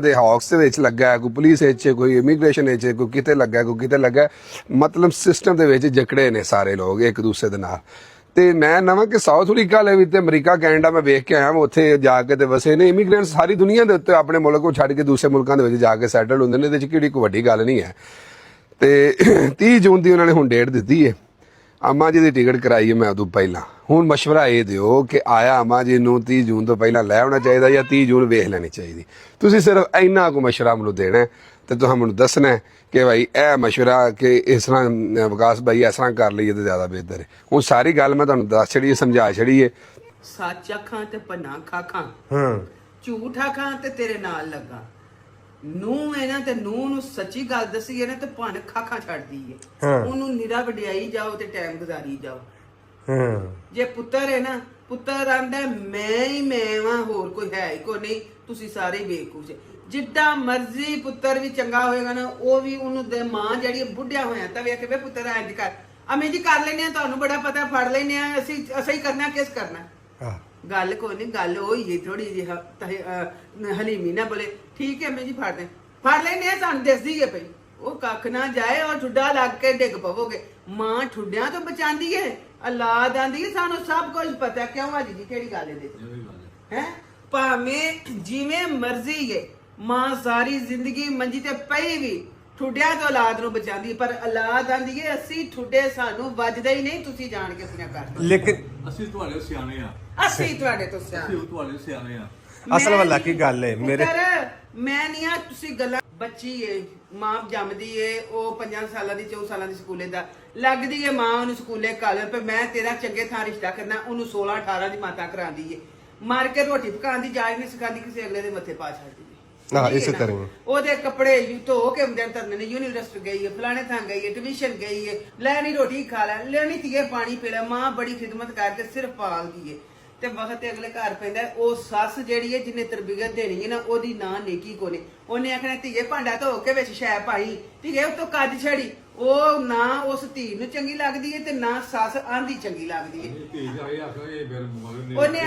ਦੇ ਹੌਕਸ ਦੇ ਵਿੱਚ ਲੱਗਾ, ਕੋਈ ਪੁਲਿਸ ਵਿੱਚ, ਕੋਈ ਇਮੀਗ੍ਰੇਸ਼ਨ ਵਿੱਚ, ਕੋਈ ਕਿਤੇ ਲੱਗਾ, ਕੋਈ ਕਿਤੇ ਲੱਗਾ। ਮਤਲਬ ਸਿਸਟਮ ਦੇ ਵਿੱਚ ਜਕੜੇ ਨੇ ਸਾਰੇ ਲੋਕ ਇੱਕ ਦੂਸਰੇ ਦੇ ਨਾਲ। ਤੇ ਮੈਂ ਨਵਾਂ ਕਿ ਸਾਊਥ ਅਫਰੀਕਾ ਲੈ ਵੀ ਤੇ ਅਮਰੀਕਾ ਕੈਨੇਡਾ ਮੈਂ ਵੇਖ ਕੇ ਆਇਆ, ਮੈਂ ਉੱਥੇ ਜਾ ਕੇ ਤੇ ਵਸੇ ਨੇ ਇਮੀਗ੍ਰੈਂਟ ਸਾਰੀ ਦੁਨੀਆ ਦੇ ਉੱਤੇ ਆਪਣੇ ਮੁਲਕ ਨੂੰ ਛੱਡ ਕੇ ਦੂਸਰੇ ਮੁਲਕਾਂ ਦੇ ਵਿੱਚ ਜਾ ਕੇ ਸੈਟਲ ਹੁੰਦੇ ਨੇ। ਇਹਦੇ 'ਚ ਕਿਹੜੀ ਕੋਈ ਵੱਡੀ ਗੱਲ ਨਹੀਂ ਹੈ। ਤੇ 30 ਜੂਨ ਦੀ ਉਹਨਾਂ ਨੇ ਹੁਣ ਡੇਟ ਦਿੱਤੀ ਹੈ। ਅਮਾ ਜੀ ਦੀ ਟਿਕਟ ਕਰਾਈ ਹੈ ਮੈਂ ਉਦੋਂ ਪਹਿਲਾਂ। ਹੁਣ ਮਸ਼ਵਰਾ ਇਹ ਦਿਓ ਕਿ ਆਇਆ ਅਮਾ ਜੀ ਨੂੰ 30 ਜੂਨ ਤੋਂ ਪਹਿਲਾਂ ਲੈ ਆਉਣਾ ਚਾਹੀਦਾ ਜਾਂ 30 ਜੂਨ ਵੇਖ ਲੈਣੀ ਚਾਹੀਦੀ। ਤੁਸੀਂ ਸਿਰਫ ਇੰਨਾ ਕੁ ਮਸ਼ਵਰਾ ਮੈਨੂੰ ਦੇਣਾ ਤੇ ਤੁਸੀਂ ਮੈਨੂੰ ਦੱਸਣਾ ਕਿ ਭਾਈ ਇਹ ਮਸ਼ਵਰਾ ਕਿ ਇਸ ਤਰ੍ਹਾਂ ਵਿਕਾਸ ਭਾਈ ਇਸ ਤਰ੍ਹਾਂ ਕਰ ਲਈਏ ਤਾਂ ਜ਼ਿਆਦਾ ਬਿਹਤਰ ਹੈ। ਹੁਣ ਸਾਰੀ ਗੱਲ ਮੈਂ ਤੁਹਾਨੂੰ ਦੱਸ ਛੜੀ, ਸਮਝਾ ਛੜੀ ਹੈ। ਸੱਚ ਆਖਾਂ ਤੇ ਪੰਨਾ ਖਾਖਾਂ, ਝੂਠ ਆਖਾਂ ਤੇ ਤੇਰੇ ਨਾਲ ਲੱਗਾ। ਨੂੰ ਹੈ ਨਾ ਤੇ ਨੂੰ ਸੱਚੀ ਗੱਲ ਦਸੀ ਹੈ ਨਾ ਤੇ ਭੰਨ ਖਾਖਾਂ ਛੱਡਦੀ ਹੈ। ਉਹਨੂੰ ਨਿਰਾ ਵਡਿਆਈ ਜਾਓ ਤੇ ਟਾਈਮ ਗੁਜ਼ਾਰੀ ਜਾਓ। ਜੇ ਪੁੱਤਰ ਹੈ ਨਾ, ਪੁੱਤਰ ਆਂਦਾ ਮੈਂ ਹੀ ਮੈਂ ਵਾਂ, ਹੋਰ ਕੋਈ ਹੈ ਹੀ ਕੋ ਨਹੀਂ, ਤੁਸੀਂ ਸਾਰੇ ਬੇਵਕੂਫ ਜੇ। ਜਿੱਡਾ ਮਰਜ਼ੀ ਪੁੱਤਰ ਵੀ ਚੰਗਾ ਹੋਏਗਾ ਨਾ, ਉਹ ਵੀ ਉਹਨੂੰ ਦੇ ਮਾਂ ਜਿਹੜੀ ਬੁੱਢਿਆ ਹੋਇਆ ਤਾਂ ਵੇਖ ਕੇ ਪੁੱਤਰ ਇੰਜ ਕਰ, ਅਮੀ ਜੀ ਕਰ ਲੈਨੇ ਆ, ਤੁਹਾਨੂੰ ਬੜਾ ਪਤਾ, ਫੜ ਲੈਨੇ ਆ, ਅਸੀਂ ਕਰਨਾ, ਕਿਸ ਕਰਨਾ। ਗੱਲ ਕੋਈ ਨਹੀਂ, ਗੱਲ ਹੋਈ ਜੇ ਥੋੜੀ ਜਿਹੀ ਹਲੀਮੀ ਨਾ ਬੋਲੇ ਠੀਕ ਹੈ ਅਮੀ ਜੀ ਫੜ ਲੈਨੇ ਆ, ਸਾਨੂੰ ਦੱਸਦੀ ਹੈ ਪਈ ਉਹ ਕੱਖ ਨਾ ਜਾਏ ਔਰ ਠੁੱਡਾ ਲੱਗ ਕੇ ਡਿੱਗ ਪਵੋਗੇ। ਮਾਂ ਠੁੱਡਿਆਂ ਤੋਂ ਬਚਾਉਂਦੀ ਹੈ, ਔਲਾਦ ਆਂਦੀ ਹੈ, ਸਾਨੂੰ ਸਭ ਕੁਝ ਪਤਾ। ਕਿਉਂ ਆ ਜੀ ਕਿਹੜੀ ਗੱਲ ਇਹਦੇ ਹੈ? ਭਾਵੇਂ ਜਿਵੇਂ ਮਰਜ਼ੀ ਹੈ, ਮਾਂ ਸਾਰੀ ਜ਼ਿੰਦਗੀ ਮੰਜੀ ਤੇ ਪਈ ਵੀ ਠੁੱਡਿਆਂ ਤੋਂ ਔਲਾਦ ਨੂੰ ਬਚਾਉਂਦੀ, ਪਰ ਔਲਾਦ ਆਂਦੀ ਹੈ ਅਸੀਂ ਠੁੱਡੇ ਸਾਨੂੰ ਵੱਜਦੇ ਹੀ ਨਹੀਂ, ਤੁਸੀਂ ਜਾਣ ਕੇ ਆਪਣਾ ਕਰਦੇ। ਲੇਕਿਨ ਅਸੀਂ ਤੁਹਾਡੇ ਸਿਆਣੇ ਆ, ਅਸੀਂ ਤੁਹਾਡੇ ਤੋਂ ਸਿਆਣੇ, ਅਸੀਂ ਤੁਹਾਡੇ ਸਿਆਣੇ ਆ। ਅਸਲ ਵੱਲ ਕੀ ਗੱਲ ਹੈ ਮੇਰੇ, ਮੈਂ ਨਹੀਂ ਆ ਤੁਸੀਂ ਗੱਲਾਂ। ਬੱਚੀ ਏ, ਮਾਂ ਜੰਮਦੀ ਏ, ਉਹ 5 ਸਾਲਾਂ ਦੀ 4 ਸਾਲਾਂ ਦੀ ਸਕੂਲੇ ਦਾ ਲੱਗਦੀ ਏ, ਮਾਂ ਉਹਨੂੰ ਸਕੂਲੇ ਕਾਲਰ ਪੇ ਮੈਂ ਤੇਰਾ ਚੰਗੇ ਥਾਂ ਰਿਸ਼ਤਾ ਕਰਨਾ, ਉਹਨੂੰ 16 18 ਦੀ ਮਾਤਾ ਕਰਾਂਦੀ ਏ, ਮਾਰ ਕੇ ਰੋਟੀ ਪਕਾਉਣ ਦੀ ਜਾਚ ਨਹੀਂ ਸਿਖਾਉਂਦੀ, ਕਿਸੇ ਅਗਲੇ ਦੇ ਮੱਥੇ ਪਾ ਛੱਡਦੀ। ਹਾਂ ਇਸੇ ਤਰ੍ਹਾਂ ਉਹਦੇ ਕੱਪੜੇ ਧੋ ਕੇ ਅੰਦਰ ਤਰਨੇ ਨੇ, ਯੂਨੀਵਰਸਿਟੀ ਗਈ ਹੈ, ਫਲਾਣੇ ਥਾਂ ਗਈ ਹੈ, ਟਿਊਸ਼ਨ ਗਈ ਹੈ, ਲੈਣੀ ਰੋਟੀ ਖਾ ਲੈ, ਲੈਣੀ ਧੀਏ ਪਾਣੀ ਪੀ ਲੈ। ਮਾਂ ਬੜੀ ਖਿਦਮਤ ਕਰਕੇ ਸਿਰਫ ਪਾਲਦੀ ਏ ਤੇ ਵਕਤ ਅਗਲੇ ਘਰ ਪੈਂਦਾ। ਉਹ ਸੱਸ ਜਿਹੜੀ ਹੈ ਜਿਹਨੇ ਤਰਬੀਅਤ ਦੇਣੀ ਹੈ ਨਾ, ਉਹਦੀ ਨਾ ਨੇਕੀ ਕੋਨੇ। ਉਹਨੇ ਆਖਣਾ ਧੀਏ ਭਾਂਡਾ ਧੋ ਕੇ ਵਿੱਚ ਸ਼ੈ ਪਾਈ, ਧੀਏ ਉਤੋਂ ਕੱਜ ਛੜੀ। ਉਹ ਨਾ ਉਸ ਧੀ ਨੂੰ ਚੰਗੀ ਲੱਗਦੀ ਹੈ ਤੇ ਨਾ ਸੱਸ ਆਂਦੀ ਚੰਗੀ ਲੱਗਦੀ ਹੈ। ਉਹਨੇ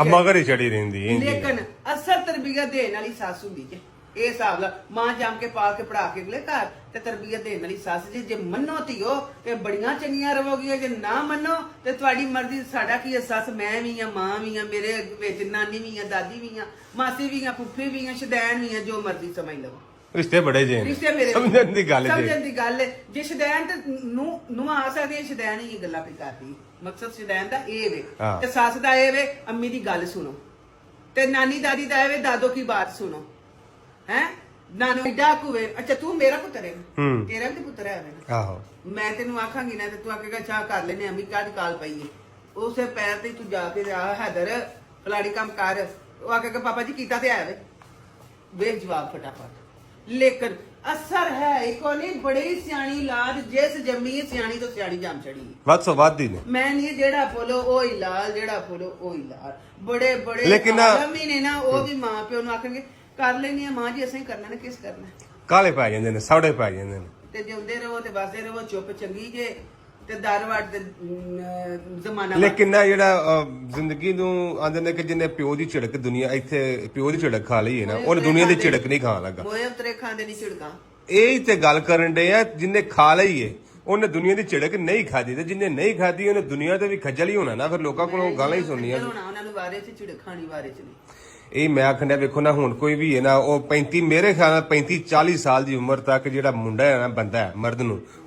ਮਗਰ ਹੀ ਚੜੀ ਰਹਿੰਦੀ ਹੈ। ਲੇਕਿਨ ਅਸਲ ਤਰਬੀਅਤ ਦੇਣ ਵਾਲੀ ਸੱਸ ਹੁੰਦੀ ਹੈ। ਇਹ ਹਿਸਾਬ ਨਾਲ ਮਾਂ ਜੰਮ ਕੇ ਪਾ ਕੇ ਪੜਾ ਕੇ ਅਗਲੇ ਘਰ ਤੇ ਤਰਬੀਅਤ ਦੇਣ ਵਾਲੀ ਸੱਸ ਜੀ। ਜੇ ਮੰਨੋ ਧੀਓ ਤੇ ਬੜੀਆਂ ਚੰਗੀਆਂ ਰਹੋਗੀਆਂ, ਜੇ ਨਾ ਮੰਨੋ ਤੇ ਤੁਹਾਡੀ ਮਰਜ਼ੀ। ਸਾਡਾ ਕੀ ਹੈ, ਸੱਸ ਮੈਂ ਵੀ ਆ, ਮਾਂ ਵੀ ਆ, ਮੇਰੇ ਵਿੱਚ ਨਾਨੀ ਵੀ ਆ, ਦਾਦੀ ਵੀ ਆ, ਮਾਸੀ ਵੀ ਆ, ਫੁੱਫੀ ਵੀ ਆ, ਸ਼ਦੈਨ ਵੀ ਆ, ਜੋ ਮਰਜ਼ੀ ਸਮਝ ਲਓ। ਰਿਸ਼ਤੇ ਬੜੇ ਜੇ ਰਿਸ਼ਤੇ ਮੇਰੇ ਸਮਝਣ ਦੀ ਗੱਲ ਹੈ। ਜੇ ਸ਼ਦੈਨ ਤੇ ਨੂੰ ਆ ਸਕਦੇ, ਸ਼ਦੈਨ ਹੀ ਗੱਲਾਂ ਪਈ ਕਰਦੀ। ਮਕਸਦ ਸ਼ਦੈਨ ਦਾ ਇਹ ਵੇ ਤੇ ਸੱਸ ਦਾ ਇਹ ਵੇ ਅੰਮੀ ਦੀ ਗੱਲ ਸੁਣੋ ਤੇ ਨਾਨੀ ਦਾਦੀ ਦਾ ਇਹ ਵੇ ਦਾਦੋ ਕੀ ਬਾਤ ਸੁਣੋ। ਹੈ ਨਾਨੂ ਡਾਕੂ ਵੇ। ਅੱਛਾ ਤੂੰ ਮੇਰਾ ਪੁੱਤਰ ਹੈ, ਤੇਰਾ ਵੀ ਪੁੱਤਰ ਹੈ ਨਾ। ਆਹੋ ਮੈਂ ਤੈਨੂੰ ਆਖਾਂਗੀ ਨਾ ਤੇ ਤੂੰ ਆਖੇਗਾ ਚਾਹ ਕਰ ਲੈਨੇ ਅੰਮੀ ਕਾਹਦੀ ਕਾਲ ਪਈ ਹੈ। ਉਸੇ ਪੈਰ ਤੇ ਤੂੰ ਜਾ ਕੇ ਆ ਹੈਦਰ ਫਲਾੜੀ ਕੰਮ ਕਰ। ਉਹ ਆਖੇਗਾ ਪਾਪਾ ਜੀ ਕੀਤਾ ਤੇ ਆਇਆ ਵੇ ਜਵਾਬ ਫਟਾਫਟ। ਲੇਕਿਨ ਅਸਰ ਹੈ ਇੱਕੋ ਨਹੀਂ, ਬੜੀ ਸਿਆਣੀ ਲਾਦ ਜਿਸ ਜੰਮੀ ਸਿਆਣੀ ਤੋਂ ਸਿਆਣੀ ਜੰਮ ਚੜੀ। ਵੱਧ ਤੋਂ ਵੱਧ ਹੀ ਨੇ। ਮੈਂ ਨਹੀਂ ਜਿਹੜਾ ਫੁੱਲੋ ਉਹ ਹੀ ਲਾਲ, ਜਿਹੜਾ ਫੁੱਲੋ ਉਹ ਹੀ ਲਾਲ। ਬੜੇ ਬੜੇ ਲੇਕਿਨ ਆਲਮੀ ਨੇ ਨਾ, ਉਹ ਵੀ ਮਾਂ ਪਿਓ ਨੂੰ ਆਖਣਗੇ ਕਰ ਲੈਣੀ ਆ ਮਾਂ ਜੀ, ਅਸੀਂ ਕਰਨਾ ਨਾ, ਕਿਸ ਕਰਨਾ। ਕਾਲੇ ਪੈ ਜਾਂਦੇ ਨੇ, ਸੌੜੇ ਪੈ ਜਾਂਦੇ ਨੇ। ਤੇ ਜਿਉਂਦੇ ਰਹੋ ਤੇ ਵਸਦੇ ਰਹੋ, ਚੁੱਪ ਚੰਗੀ ਜੇ ਤੇ ਦਰਵਾੜ ਤੇ ਜ਼ਮਾਨਾ। ਲੇਕਿਨ ਨਾ ਜਿਹੜਾ ਜ਼ਿੰਦਗੀ ਨੂੰ ਆਂਦੇ ਨੇ ਕਿ ਜਿਹਨੇ ਪਿਓ ਦੀ ਝਿੜਕ ਦੁਨੀਆ ਇੱਥੇ ਪਿਓ ਦੀ ਝਿੜਕ ਖਾ ਲਈ ਹੈ ਨਾ, ਉਹਨੇ ਦੁਨੀਆ ਦੀ ਝਿੜਕ ਨਹੀਂ ਖਾਣ ਲੱਗਾ। ਮੋਏ ਉਤਰੇ ਖਾਂਦੇ ਨਹੀਂ ਝਿੜਕਾਂ। ਇਹ ਤੇ ਗੱਲ ਕਰਨ ਦੇ ਆ, ਜਿਹਨੇ ਖਾ ਲਈ ਏ ਉਹਨੇ ਦੁਨੀਆ ਦੀ ਝਿੜਕ ਨਹੀਂ ਖਾਦੀ, ਤੇ ਜਿਹਨੇ ਨਹੀਂ ਖਾਦੀ ਉਹਨੇ ਦੁਨੀਆ ਤੇ ਵੀ ਖੱਜਲ ਹੀ ਹੋਣਾ ਨਾ। ਫਿਰ ਲੋਕਾਂ ਕੋਲੋਂ ਗਾਲਾਂ ਹੀ ਸੁਣਨੀਆਂ। ਉਹਨਾਂ ਨੂੰ ਵਾਰੇ ਚ ਝਿੜਕ ਖਾਣੀ, ਵਾਰੇ ਚ ਨਹੀਂ। ਇਹ ਮੈਂ ਆਖਣਾ ਵੇਖੋ ਨਾ, ਹੁਣ ਕੋਈ ਵੀ ਹੈ ਨਾ, ਉਹ 35 ਮੇਰੇ ਖਿਆਲ ਨਾਲ 35-40 ਸਾਲ ਦੀ ਉਮਰ ਤੱਕ ਜਿਹੜਾ ਮੁੰਡਾ ਹੈ ਨਾ, ਬੰਦਾ ਹੈ, ਮਰਦ ਨੂੰ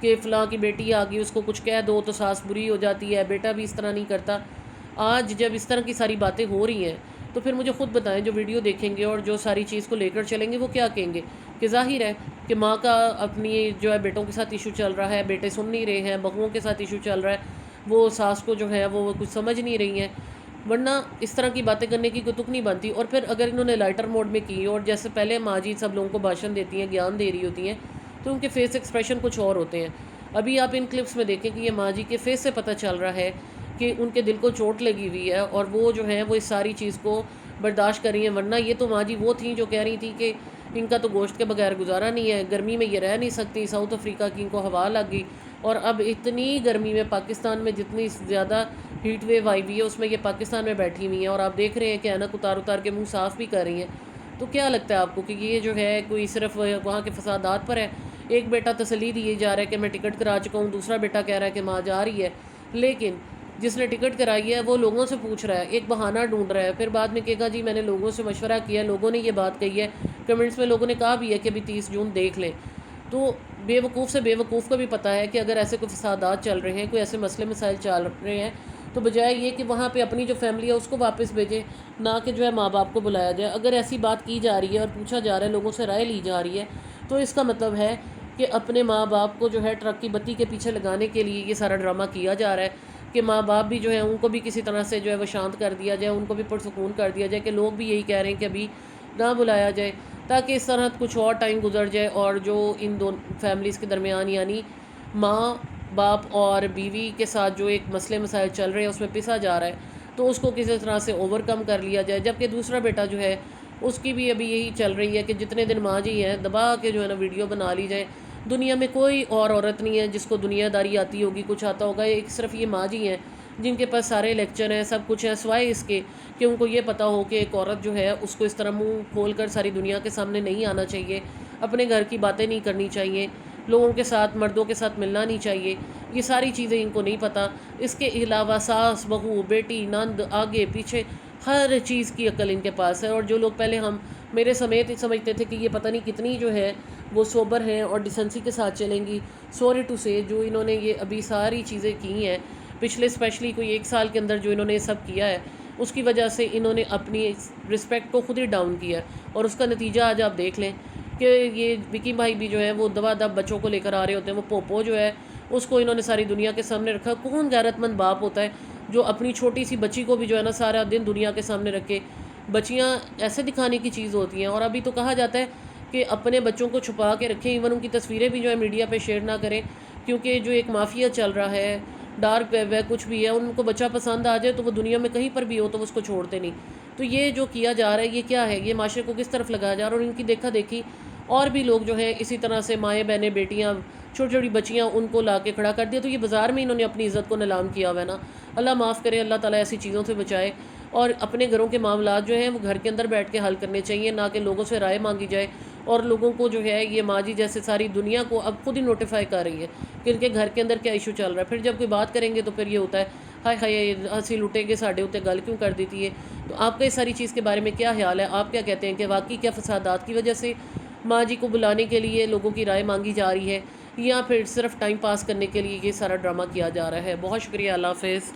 کہ فلاں کی بیٹی آ گئی، اس کو کچھ کہہ دو تو ساس بری ہو جاتی ہے، بیٹا بھی اس طرح نہیں کرتا۔ آج جب اس طرح کی ساری باتیں ہو رہی ہیں تو پھر مجھے خود بتائیں، جو ویڈیو دیکھیں گے اور جو ساری چیز کو لے کر چلیں گے وہ کیا کہیں گے؟ کہ ظاہر ہے کہ ماں کا اپنی جو ہے بیٹوں کے ساتھ ایشو چل رہا ہے، بیٹے سن نہیں رہے ہیں، بہوؤں کے ساتھ ایشو چل رہا ہے، وہ ساس کو جو ہے وہ کچھ سمجھ نہیں رہی ہیں، ورنہ اس طرح کی باتیں کرنے کی کوئی تک نہیں بنتی۔ اور پھر اگر انہوں نے لائٹر موڈ میں کی اور جیسے پہلے ماں جی سب لوگوں کو بھاشن دیتی ہیں، گیان دے رہی ہوتی ہیں، تو ان کے فیس ایکسپریشن کچھ اور ہوتے ہیں۔ ابھی آپ ان کلپس میں دیکھیں کہ یہ ماں جی کے فیس سے پتہ چل رہا ہے کہ ان کے دل کو چوٹ لگی ہوئی ہے اور وہ جو ہیں وہ اس ساری چیز کو برداشت کر رہی ہیں، ورنہ یہ تو ماں جی وہ تھیں جو کہہ رہی تھیں کہ ان کا تو گوشت کے بغیر گزارا نہیں ہے، گرمی میں یہ رہ نہیں سکتی، ساؤتھ افریقہ کی ان کو ہوا لگ گئی، اور اب اتنی گرمی میں پاکستان میں جتنی زیادہ ہیٹ ویو آئی ہوئی ہے اس میں یہ پاکستان میں بیٹھی ہوئی ہیں اور آپ دیکھ رہے ہیں کہ اینک اتار اتار کے منہ صاف بھی کر رہی ہیں۔ تو کیا لگتا ہے آپ کو کہ یہ جو ہے کوئی صرف وہاں کے فسادات پر ہے؟ ایک بیٹا تسلی دیے جا رہا ہے کہ میں ٹکٹ کرا چکا ہوں، دوسرا بیٹا کہہ رہا ہے کہ ماں جا رہی ہے، لیکن جس نے ٹکٹ کرائی ہے وہ لوگوں سے پوچھ رہا ہے، ایک بہانہ ڈھونڈ رہا ہے، پھر بعد میں کہے گا جی میں نے لوگوں سے مشورہ کیا، لوگوں نے یہ بات کہی ہے، کمنٹس میں لوگوں نے کہا بھی ہے کہ ابھی 30 جون دیکھ لیں۔ تو بے وقوف سے بے وقوف کو بھی پتہ ہے کہ اگر ایسے کوئی فسادات چل رہے ہیں، کوئی ایسے مسئلے مسائل چل رہے ہیں، تو بجائے یہ کہ وہاں پہ اپنی جو فیملی ہے اس کو واپس بھیجیں، نہ کہ جو ہے ماں باپ کو بلایا جائے۔ اگر ایسی بات کی جا رہی ہے اور پوچھا جا رہا ہے، لوگوں سے رائے لی جا رہی ہے، تو اس کا مطلب ہے کہ اپنے ماں باپ کو جو ہے ٹرک کی بتی کے پیچھے لگانے کے لیے یہ سارا ڈرامہ کیا جا رہا ہے کہ ماں باپ بھی جو ہے ان کو بھی کسی طرح سے جو ہے وہ شانت کر دیا جائے، ان کو بھی پرسکون کر دیا جائے، کہ لوگ بھی یہی کہہ رہے ہیں کہ ابھی نہ بلایا جائے، تاکہ اس طرح کچھ اور ٹائم گزر جائے اور جو ان دو فیملیز کے درمیان یعنی ماں باپ اور بیوی کے ساتھ جو ایک مسئلے مسائل چل رہے ہیں اس میں پسا جا رہا ہے، تو اس کو کسی طرح سے اوور کم کر لیا جائے۔ جبکہ دوسرا بیٹا جو ہے اس کی بھی ابھی یہی چل رہی ہے کہ جتنے دن ماں جی ہیں دبا کے جو ہے نا ویڈیو بنا لی جائے، دنیا میں کوئی اور عورت نہیں ہے جس کو دنیا داری آتی ہوگی، کچھ آتا ہوگا، ایک صرف یہ ماں جی ہیں جن کے پاس سارے لیکچر ہیں، سب کچھ ہے، سوائے اس کے کہ ان کو یہ پتہ ہو کہ ایک عورت جو ہے اس کو اس طرح منہ کھول کر ساری دنیا کے سامنے نہیں آنا چاہیے، اپنے گھر کی باتیں نہیں کرنی چاہیے، لوگوں کے ساتھ مردوں کے ساتھ ملنا نہیں چاہیے، یہ ساری چیزیں ان کو نہیں پتہ۔ اس کے علاوہ ساس بہو بیٹی نند آگے پیچھے ہر چیز کی عقل ان کے پاس ہے، اور جو لوگ پہلے ہم میرے سمیت سمجھتے تھے کہ یہ پتہ نہیں کتنی جو ہے وہ سوبر ہیں اور ڈیسنسی کے ساتھ چلیں گی، سوری ٹو سے جو انہوں نے یہ ابھی ساری چیزیں کی ہیں پچھلے اسپیشلی کوئی 1 سال کے اندر جو انہوں نے یہ سب کیا ہے، اس کی وجہ سے انہوں نے اپنی رسپیکٹ کو خود ہی ڈاؤن کیا ہے، اور اس کا نتیجہ آج آپ دیکھ لیں کہ یہ وکی بھائی بھی جو ہے وہ دبا دب بچوں کو لے کر آ رہے ہوتے ہیں، وہ پوپو جو ہے اس کو انہوں نے ساری دنیا کے سامنے رکھا۔ کون غیرت مند باپ ہوتا ہے جو اپنی چھوٹی سی بچی کو بھی جو ہے نا سارا دن دنیا کے سامنے رکھے؟ بچیاں ایسے دکھانے کی چیز ہوتی ہیں، اور ابھی تو کہا جاتا ہے کہ اپنے بچوں کو چھپا کے رکھیں، ایون ان کی تصویریں بھی جو ہے میڈیا پہ شیئر نہ کریں، کیونکہ جو ایک مافیا چل رہا ہے، ڈارک ویب ہے، کچھ بھی ہے، ان کو بچہ پسند آ جائے تو وہ دنیا میں کہیں پر بھی ہو تو وہ اس کو چھوڑتے نہیں۔ تو یہ جو کیا جا رہا ہے یہ کیا ہے؟ یہ معاشرے کو کس طرف لگایا جا رہا ہے؟ اور ان کی دیکھا دیکھی اور بھی لوگ جو ہیں اسی طرح سے مائیں بہنیں بیٹیاں چھوٹی چھوٹی بچیاں ان کو لا کے کھڑا کر دیا، تو یہ بازار میں انہوں نے اپنی عزت کو نیلام کیا ہوا ہے نا۔ اللہ معاف کرے، اللہ تعالیٰ ایسی چیزوں سے بچائے، اور اپنے گھروں کے معاملات جو ہیں وہ گھر کے اندر بیٹھ کے حل کرنے چاہیے، نہ کہ لوگوں سے رائے مانگی جائے، اور لوگوں کو جو ہے یہ ماں جی جیسے ساری دنیا کو اب خود ہی نوٹیفائی کر رہی ہے کہ ان کے گھر کے اندر کیا ایشو چل رہا ہے۔ پھر جب کوئی بات کریں گے تو پھر یہ ہوتا ہے ہائے ہائے ہنسی لوٹیں گے ساڈے اوتے گل کیوں کر دیتی ہے۔ تو آپ کا اس ساری چیز کے بارے میں کیا خیال ہے؟ آپ کیا کہتے ہیں کہ واقعی کیا فسادات کی وجہ سے ماں جی کو بلانے کے لیے لوگوں کی رائے مانگی جا رہی ہے، یا پھر صرف ٹائم پاس کرنے کے لیے یہ سارا ڈرامہ کیا جا رہا ہے؟ بہت شکریہ، اللہ حافظ۔